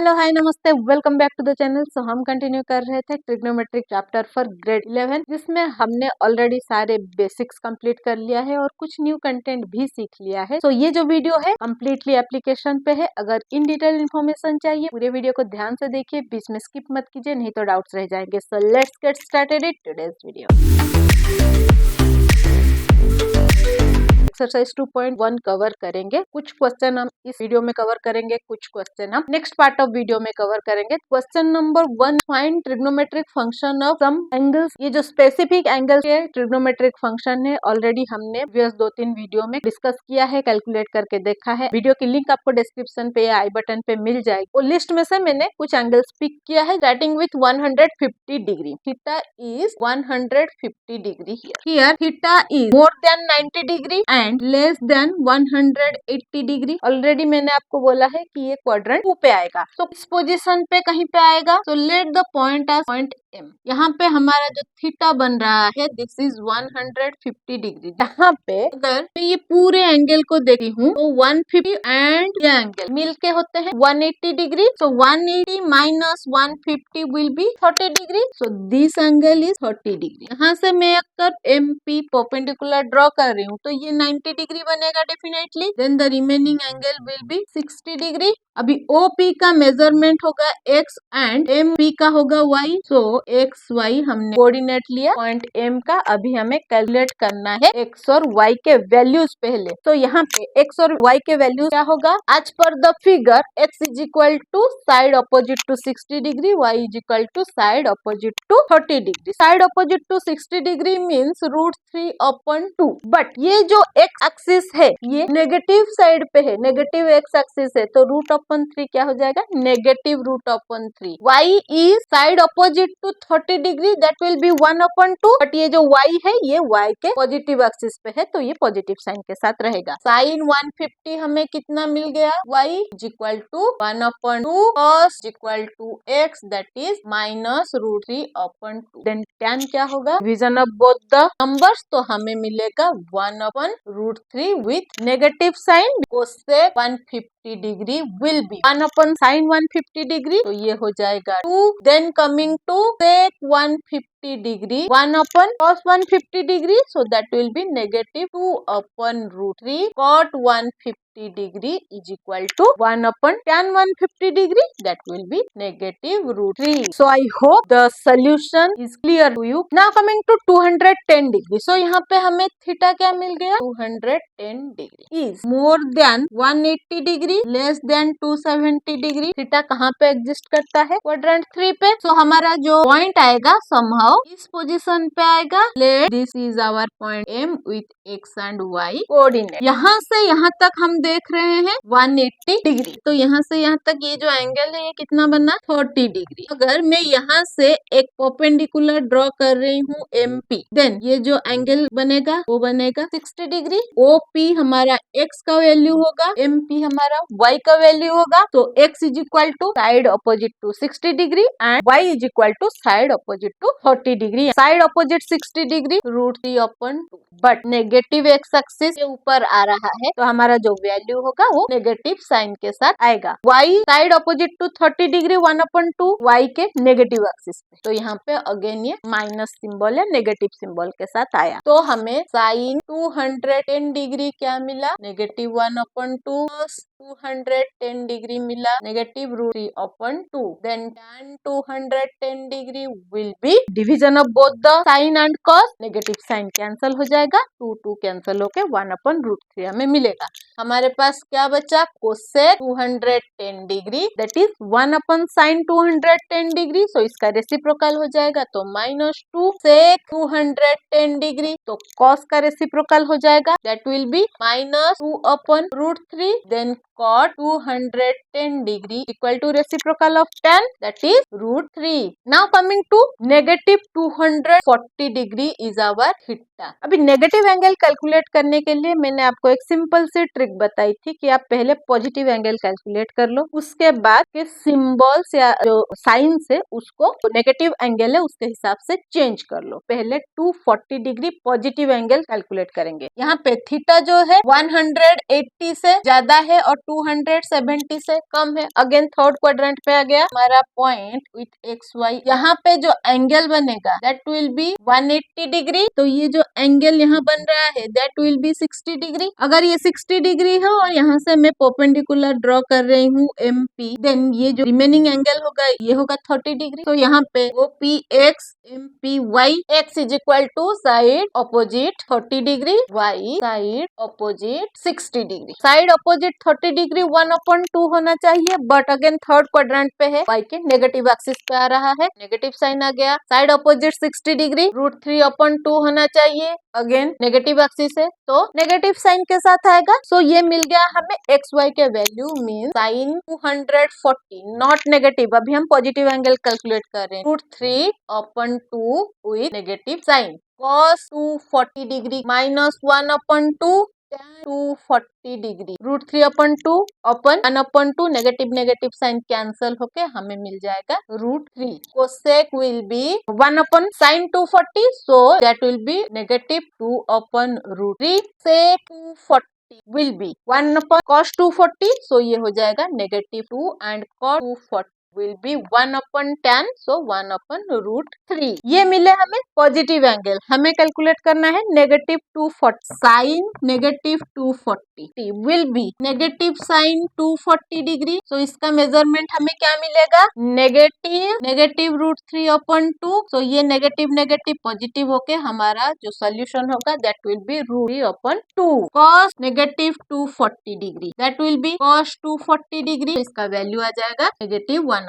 Hello hi नमस्ते, welcome back to the channel. So हम continue कर रहे थे ट्रिग्नोमेट्रिक चैप्टर फॉर ग्रेड 11, जिसमें हमने ऑलरेडी सारे बेसिक्स कंप्लीट कर लिया है और कुछ न्यू कंटेंट भी सीख लिया है। सो ये जो वीडियो है कम्प्लीटली एप्लीकेशन पे है। अगर इन डिटेल इन्फॉर्मेशन चाहिए पूरे वीडियो को ध्यान से देखिए, बीच में स्किप मत कीजिए, नहीं तो डाउट्स रह जाएंगे। So let's get started it today's video. Exercise 2.1 cover करेंगे। कुछ क्वेश्चन हम इस वीडियो में कवर करेंगे, कुछ क्वेश्चन हम नेक्स्ट पार्ट ऑफ वीडियो में कवर करेंगे। Question number 1, find trigonometric function of some angles. ये जो स्पेसिफिक एंगल के ट्रिग्नोमेट्रिक फंक्शन है ऑलरेडी हमने प्रीवियस 2-3 वीडियो में डिस्कस किया है, कैलकुलेट करके देखा है। वीडियो की लिंक आपको डिस्क्रिप्शन पे या आई बटन पे मिल जाएगी। वो लिस्ट में से मैंने कुछ एंगल्स पिक किया है, starting with 150 degree. Theta is 150 degree here theta is more then 90 degree and less than 180 degree. Already मैंने आपको बोला है कि ये क्वाड्रेंट 2 पे आएगा, तो इस पोजीशन पे कहीं पे आएगा। तो let the point as point M. यहाँ पे हमारा जो थीटा बन रहा है दिस इज 150 डिग्री। यहाँ पे अगर मैं ये पूरे एंगल को देखती हूँ तो 150 एंड ये एंगल मिलके होते हैं 180 degree. So 180 minus 150 will be 30 degree. So this angle is 30 degree. यहाँ से मैं अगर एम पी परपेंडिकुलर ड्रॉ कर रही हूँ तो ये 90 डिग्री बनेगा definitely. Then the remaining angle will be 60 degree. अभी OP का मेजरमेंट होगा x एंड MP का होगा y। सो x y हमने कोऑर्डिनेट लिया पॉइंट M का। अभी हमें कैलकुलेट करना है x और y के वैल्यूज पहले। तो यहाँ पे x और y के वैल्यूज क्या होगा? As per the figure x is equal to side opposite to 60 degree, y is equal to side opposite to 30 degree. Side opposite to 60 degree means √3/2। But ये जो x एक्सिस है ये negative side पे है, negative x axis है, तो √3 क्या हो जाएगा? Negative √3। y is side opposite to 30 degree, that will be 1/2। But ये जो y है ये y के पॉजिटिव एक्सिस पे है, तो ये पॉजिटिव साइन के साथ रहेगा। साइन 150 हमें कितना मिल गया? y is equal to 1/2 cos equal to x, that is minus √3/2। Then tan क्या होगा? Division of both the numbers, तो हमें मिलेगा 1/√3 with negative sign, cosec 150 degree will be 1/sin 150 degree, तो ये हो जाएगा 2। Then coming to sec 150 degree 1/cos 150 degree, so that will be negative 2/√3 cot 150 degree is equal to 1/tan 150 degree, that will be negative √3। So I hope the solution is clear to you. Now coming to 210 degree. So यहाँ पे हमें theta क्या मिल गया? 210 degree is more than 180 degree, less than 270 degree. Theta कहाँ पे exist करता है? क्वाड्रेंट 3 पे। सो हमारा जो पॉइंट आएगा समहाउ इस पोजीशन पे आएगा। Let this is our point M with x and y coordinate. यहाँ से यहाँ तक हम देख रहे हैं 180 डिग्री, तो यहाँ से यहाँ तक ये जो एंगल है ये कितना बना? 30 डिग्री। अगर मैं यहाँ से एक परपेंडिकुलर ड्रॉ कर रही हूँ MP, देन ये जो एंगल बनेगा वो बनेगा 60 डिग्री। OP हमारा x का वैल्यू होगा, MP हमारा y का वैल्यू होगा। तो x is equal to side opposite to 60 degree and y is equal to side opposite to 30 degree. Side opposite 60 degree √3/2, but negative x axis के ऊपर आ रहा है, तो हमारा जो वैल्यू होगा वो नेगेटिव साइन के साथ आएगा। y side opposite to 30 degree 1/2 y के नेगेटिव एक्सिस पे, तो यहाँ पे अगेन ये माइनस सिंबल या नेगेटिव सिंबल के साथ आया। तो हमें साइन 210 डिग्री क्या मिला? नेगेटिव 1/2 210 डिग्री मिला negative √3/2। Then tan 210 degree will be division of both the sine and cos, negative sign cancel हो जाएगा, 2 कैंसिल होके 1/√3 हमें मिलेगा। हमारे पास क्या बचा? Cosec 210 degree, that is 1/sin 210 degree. So इसका रेसिप्रोकल हो जाएगा, तो -2 सेक 210 डिग्री, तो कॉस का रेसिप्रोकल हो जाएगा, that will be -2/√3। Then cot 210 degree equal to reciprocal of tan, that is √3. Now coming to negative 240 degree is our theta. अभी negative angle calculate करने के लिए मैंने आपको एक सिंपल सी ट्रिक ट्रिक बताई थी कि आप पहले पॉजिटिव एंगल कैलकुलेट कर लो, उसके बाद के सिंबल्स या जो साइंस है उसको नेगेटिव एंगल है उसके हिसाब से चेंज कर लो। पहले 240 डिग्री पॉजिटिव एंगल कैलकुलेट करेंगे। यहाँ पे थीटा जो है 180 से ज्यादा है और 270 से कम है। अगेन थर्ड क्वाड्रेंट पे आ गया हमारा पॉइंट विथ एक्स वाई। यहाँ पे जो एंगल बनेगा दैट विल बी 180 डिग्री। तो ये जो एंगल यहाँ बन रहा है दैट विल बी 60 डिग्री। अगर ये 60 डिग्री है और यहाँ से मैं परपेंडिकुलर ड्रॉ कर रही हूँ MP, देन ये जो रिमेनिंग एंगल होगा ये होगा 30 डिग्री। तो यहाँ पे OPX MPY x is equal to side opposite 30 degree, y side opposite 60 degree. Side opposite 30 degree 1/2 होना चाहिए, बट अगेन थर्ड क्वाड्रेंट पे है, y के नेगेटिव एक्सिस पे आ रहा है, नेगेटिव साइन आ गया। साइड अपोजिट 60 डिग्री √3/2 होना चाहिए, अगेन नेगेटिव एक्सिस है तो नेगेटिव साइन के साथ आएगा। सो ये मिल गया हमें XY के value mean sine 240 not negative. अभी हम पॉजिटिव एंगल कैलकुलेट कर रहे हैं, √3/2 with negative sign. cos 240 degree minus 1/2 240 degree √3/2 upon 1/2 negative negative sign cancel होके हमें मिल जाएगा √3। Cosec will be 1/sin 240, so that will be negative 2/√3। Sec 240 will be 1/cos 240, so ये हो जाएगा negative 2 and cos 240 will be 1/tan, so 1/√3। ये मिले हमें पॉजिटिव एंगल। हमें कैलकुलेट करना है negative 240। Sine negative 240 will be negative sine 240 degree. So इसका मेजरमेंट हमें क्या मिलेगा, नेगेटिव √3/2। सो ये नेगेटिव नेगेटिव पॉजिटिव होके हमारा जो सोल्यूशन होगा that will be √3/2। cos negative 240 degree that will be cos 240 degree, इसका वैल्यू आ जाएगा negative 1/2।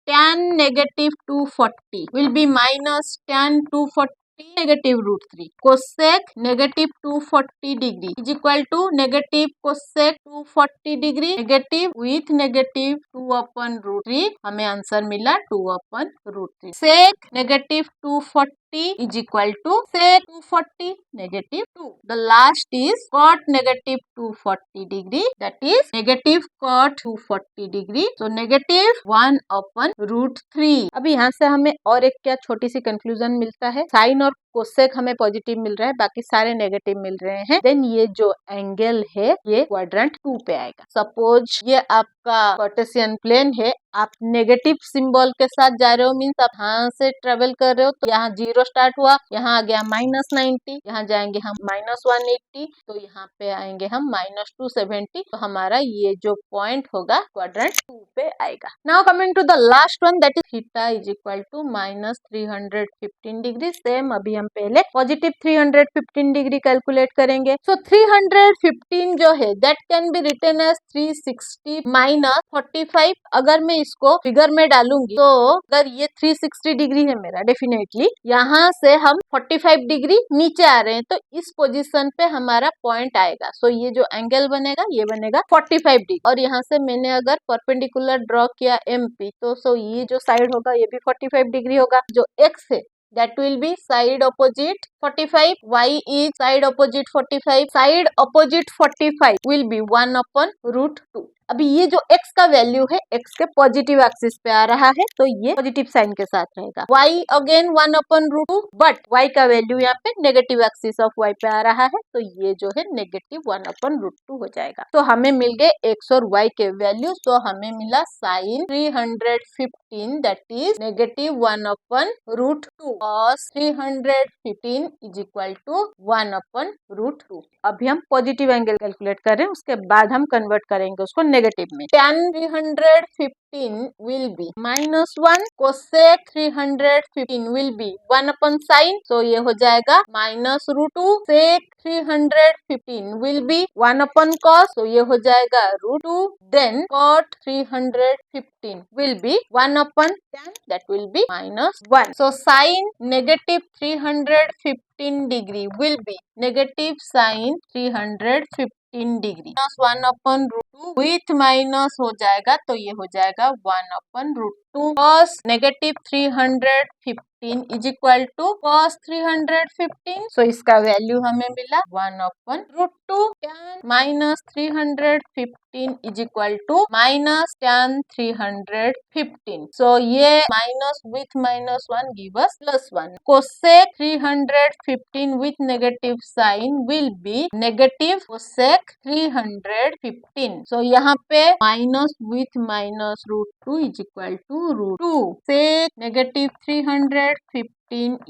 tan negative 240 will be minus tan 240 negative √3। Cosec negative 240 degree is equal to negative cosec 240 degree negative with negative 2/√3, हमें answer मिला 2/√3। Sec negative 240 is equal to sec 240 negative 2. The last is cot negative 240 degree, that is negative cot 240 degree. So negative 1/√3। अभी यहाँ से हमें और एक क्या छोटी सी कंक्लूजन मिलता है, साइन और कोसेक हमें पॉजिटिव मिल रहा है, बाकी सारे नेगेटिव मिल रहे हैं। देन ये जो एंगल है ये क्वाड्रेंट 2 पे आएगा। सपोज ये आपका कार्टेशियन प्लेन है, आप नेगेटिव सिंबल के साथ जा रहे हो, मीन्स आप यहाँ से ट्रेवल कर रहे हो, तो यहाँ 0 स्टार्ट हुआ, यहाँ आ गया -90, यहाँ जाएंगे हम -180, तो यहाँ पे आएंगे हम -270। तो हमारा ये जो पॉइंट होगा क्वाड्रेंट 2 पे आएगा। Now coming to the last one that is theta is equal to -315 degree. Same अभी हम पहले पॉजिटिव 315 डिग्री कैलकुलेट करेंगे। सो 315 जो है that can be written as 360 -45। अगर मैं इसको फिगर में डालूंगी तो अगर ये 360 डिग्री है मेरा, डेफिनेटली यहाँ से हम 45 डिग्री नीचे आ रहे हैं, तो इस पोजीशन पे हमारा पॉइंट आएगा। सो ये जो एंगल बनेगा ये बनेगा 45 डिग्री, और यहाँ से मैंने अगर परपेंडिकुलर ड्रॉ किया MP, तो सो ये जो साइड होगा ये भी 45 डिग्री होगा। जो X है that will be side opposite 45, y is side opposite 45, side opposite 45 will be 1/√2। अभी ये जो x का वैल्यू है x के पॉजिटिव एक्सिस पे आ रहा है, तो ये पॉजिटिव साइन के साथ रहेगा। y अगेन 1/√2, बट y का वैल्यू यहाँ पे नेगेटिव एक्सिस ऑफ y पे आ रहा है, तो ये जो है नेगेटिव 1/√2 हो जाएगा। तो हमें मिल गए x और y के वैल्यू। तो हमें मिला sine 315 that is negative 1/√2, cos 315 is equal to 1/√2। अभी हम पॉजिटिव एंगल कैलकुलेट कर रहे हैं, उसके बाद हम कन्वर्ट करेंगे उसको नेगेटिव में। tan 315 will be -1, cosec 315 will be 1/sin, so ये हो जाएगा -√2। sec 315 will be 1/cos, so ये हो जाएगा √2। then cot 315 will be 1/tan, that will be -1। so sin negative 315 degree will be negative sin 315 degree -1/√2 with minus हो जाएगा, तो ये हो जाएगा 1/√2। cos negative 315 315 is equal to cos 315। So इसका वैल्यू हमें मिला 1/√2। tan minus 315 is equal to minus tan 315। So ये minus with -1 give us +1। cosec 315 with negative sign will be negative cosec 315। So यहाँ पे minus with -√2 is equal to √2। sec negative 315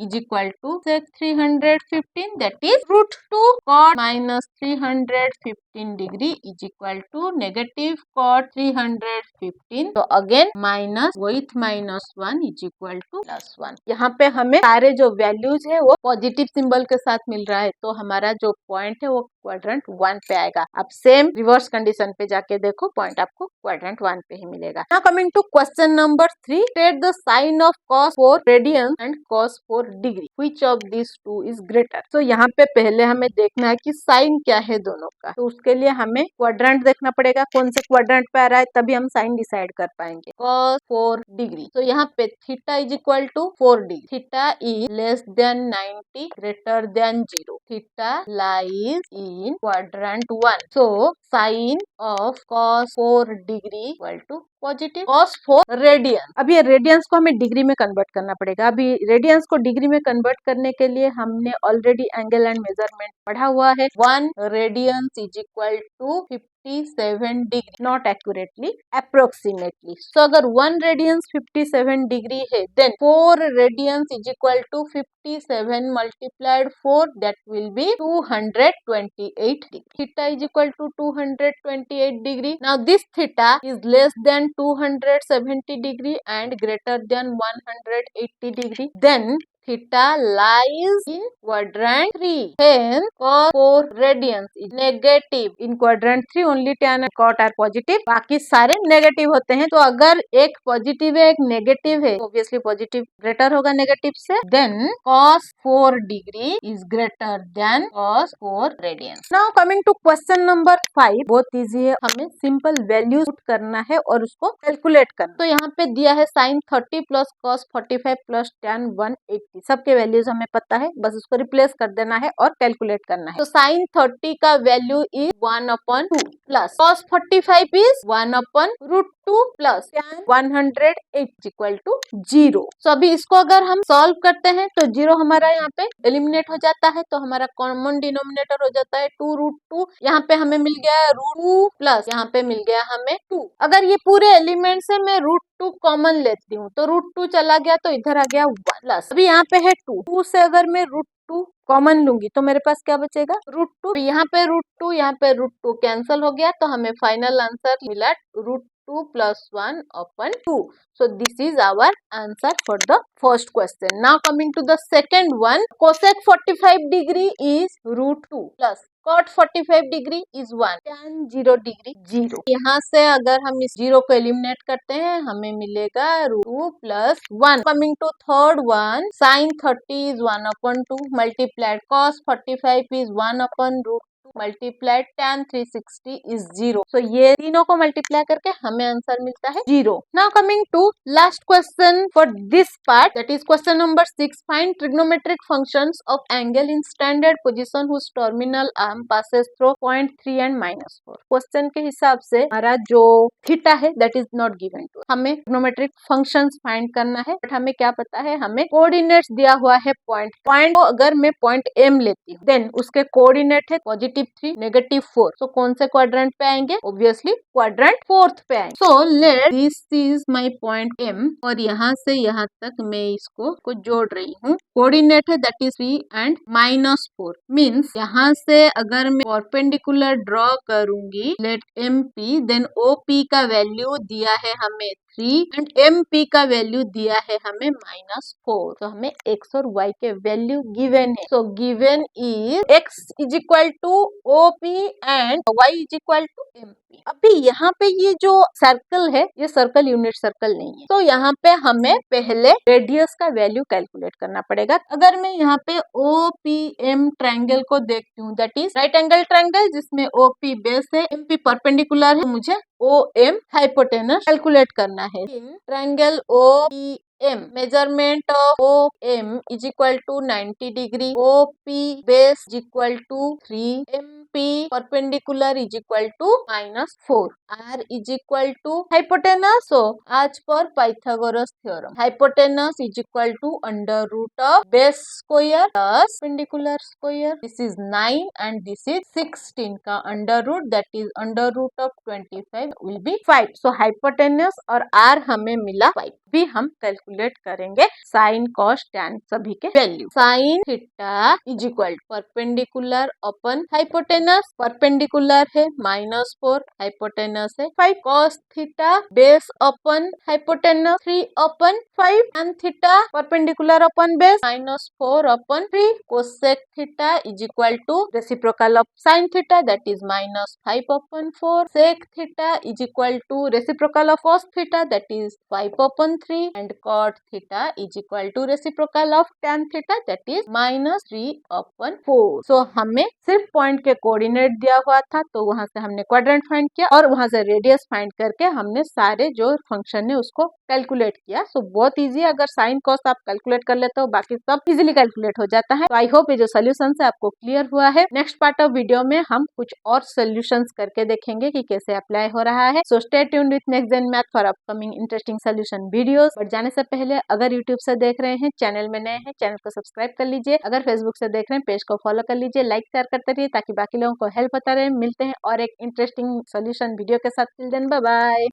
is equal to sec 315, that is √2। cot minus 315 degree is equal to negative cot 315। तो again minus with -1 is equal to +1। यहाँ पे हमें सारे जो values है वो पॉजिटिव सिंबल के साथ मिल रहा है, तो हमारा जो पॉइंट है वो क्वाड्रेंट 1 पे आएगा। अब सेम रिवर्स कंडीशन पे जाके देखो, पॉइंट आपको क्वाड्रेंट 1 पे ही मिलेगा। Now coming to question number 3, state the sign of cos 4 radian and cos 4 degree, which of this two is greater. तो यहाँ पे पहले हमें देखना है कि साइन क्या है दोनों का, तो उसके लिए हमें क्वाड्रेंट देखना पड़ेगा, कौन से क्वाड्रेंट पे आ रहा है, तभी हम साइन डिसाइड कर पाएंगे। cos 4 डिग्री, तो यहाँ पे theta is equal to 4 degree, theta is less than 90 greater than 0, theta lies in quadrant 1। So sign of cos 4 degree equal to positive cos 4 radian. अब ये रेडियंस को हमें डिग्री में कन्वर्ट करना पड़ेगा। अभी रेडियंस को डिग्री में कन्वर्ट करने के लिए हमने ऑलरेडी एंगल एंड मेजरमेंट पढ़ा हुआ है। 1 radians is equal to 57 degree, not accurately, approximately. So अगर 1 रेडियंस 57 डिग्री है, then 4 radians is equal to 57 multiplied 4, that will be 228 degree. Theta is equal to 228 degree. Now this theta is less than 270 degree and greater than 180 degree, then theta lies in quadrant 3. Hence, cos 4 radians is negative. In quadrant 3 only tan and cot are positive. बाकी सारे negative होते हैं। तो अगर एक positive है एक negative है, ऑब्वियसली पॉजिटिव ग्रेटर होगा नेगेटिव से। Then cos 4 degree is greater than cos 4 radians. Now coming to question number 5, बहुत इजी है, हमें सिंपल वैल्यूज पुट करना है और उसको कैलकुलेट करना। तो यहाँ पे दिया है sin 30 plus cos 45 plus tan 180, सबके वैल्यूज हमें पता है, बस उसको रिप्लेस कर देना है और कैलकुलेट करना है। तो sin 30 का value is 1/2 plus cos 45 is 1/√2 plus tan 108 equal to 0। So अभी इसको अगर हम सॉल्व करते हैं तो 0 हमारा यहाँ पे एलिमिनेट हो जाता है, तो हमारा कॉमन डिनोमिनेटर हो जाता है 2√2। यहाँ पे हमें मिल गया √2 प्लस यहाँ पे मिल गया हमें 2। अगर ये पूरे एलिमेंट से मैं √2 कॉमन लेती हूँ तो √2 चला गया तो इधर आ गया 1 प्लस, अभी यहाँ पे है 2 से अगर मैं √2 कॉमन लूंगी तो मेरे पास क्या बचेगा √2। यहाँ पे √2 यहाँ पे √2 कैंसल हो गया, तो हमें फाइनल आंसर मिला √2 plus 1/2। So this is our answer for the first question. Now coming to the second one, cosec 45 degree is √2 plus cot 45 degree is 1, tan 0 degree 0। यहाँ से अगर हम इस 0 को एलिमिनेट करते हैं हमें मिलेगा √2 plus 1। Coming to third one, sin 30 is 1/2 multiplied cos 45 is 1/√2 multiplied tan 360 is 0। So ये तीनों को मल्टीप्लाई करके हमें आंसर मिलता है 0। Now coming to last question for this part, that is question number 6, find trigonometric functions of angle in standard position whose terminal arm passes through 0.3 and -4। Question के हिसाब से हमारा जो थीटा है that is not given to, हमें trigonometric functions find करना है, बट हमें क्या पता है, हमें कोऑर्डिनेट्स दिया हुआ है पॉइंट को अगर मैं पॉइंट M लेती हूँ देन उसके कोऑर्डिनेट है पॉजिटिव 3 नेगेटिव 4। सो कौन से क्वाड्रेंट पे आएंगे, ऑब्वियसली क्वाड्रेंट 4th पे आएंगे। So let this is my point M और यहाँ से यहाँ तक मैं इसको जोड़ रही हूँ, कोऑर्डिनेट है दैट इज 3 एंड -4। मींस यहाँ से अगर मैं परपेंडिकुलर ड्रॉ करूंगी, लेट MP, देन OP का वैल्यू दिया है हमें 3 एंड MP का वैल्यू दिया है हमें -4। तो हमें x और y के वैल्यू गिवन है। So given is x is equal to OP and y is equal to MP। अभी यहाँ पे ये जो सर्कल है ये सर्कल यूनिट सर्कल नहीं है, तो यहाँ पे हमें पहले रेडियस का वैल्यू कैलकुलेट करना पड़ेगा। अगर मैं यहाँ पे OPM ट्रायंगल को देखती हूँ, that is right angle triangle जिसमें OP बेस है, MP परपेंडिकुलर है, मुझे OM हाइपोटेनस कैलकुलेट करना है। Triangle OPM M, measurement of OM is equal to 90 degree, OP base is equal to 3, MP perpendicular is equal to -4, R is equal to hypotenuse. So as per Pythagoras theorem, hypotenuse is equal to under root of base square plus perpendicular square. This is 9 and this is 16 का under root, that is under root of 25 will be 5. So hypotenuse और R हमें मिला 5. भी हम calculate करेंगे sine cos tan सभी के value. Sine theta is equal perpendicular upon hypotenuse, perpendicular है -4, हाइपोटेनस है 5, cos theta base upon hypotenuse 3 upon 5, tan theta perpendicular upon base -4 upon 3, cosec theta is equal to reciprocal of sine theta that is -5 upon 4, sec theta is equal to reciprocal of cos theta that is 5 upon 3 and cot theta is equal to reciprocal of tan theta that is -3 upon 4. So हमें सिर्फ point के coordinate दिया हुआ था तो वहां से हमने क्वाड्रेंट फाइंड किया और वहां से रेडियस फाइंड करके हमने सारे जो फंक्शन है उसको कैलकुलेट किया. सो बहुत इजी है, अगर साइन कॉस आप कैलकुलेट कर लेते हो बाकी सब इजीली कैलकुलेट हो जाता है. तो आई होप ये जो सोल्यूशन है आपको क्लियर हुआ है. नेक्स्ट पार्ट ऑफ वीडियो में हम कुछ और सोल्यूशंस करके देखेंगे कि कैसे अप्लाई हो रहा है. So stay tuned with Next Gen Math for upcoming interesting solution videos. But जाने से पहले अगर यूट्यूब से देख रहे हैं, चैनल में नए हैं, चैनल को सब्सक्राइब कर लीजिए. अगर फेसबुक से देख रहे हैं, पेज को फॉलो कर लीजिए, लाइक शेयर करते रहिए ताकि बाकी लोगों को हेल्प होता रहे. मिलते हैं और एक इंटरेस्टिंग सोल्यूशन वीडियो के साथ. Till then bye bye.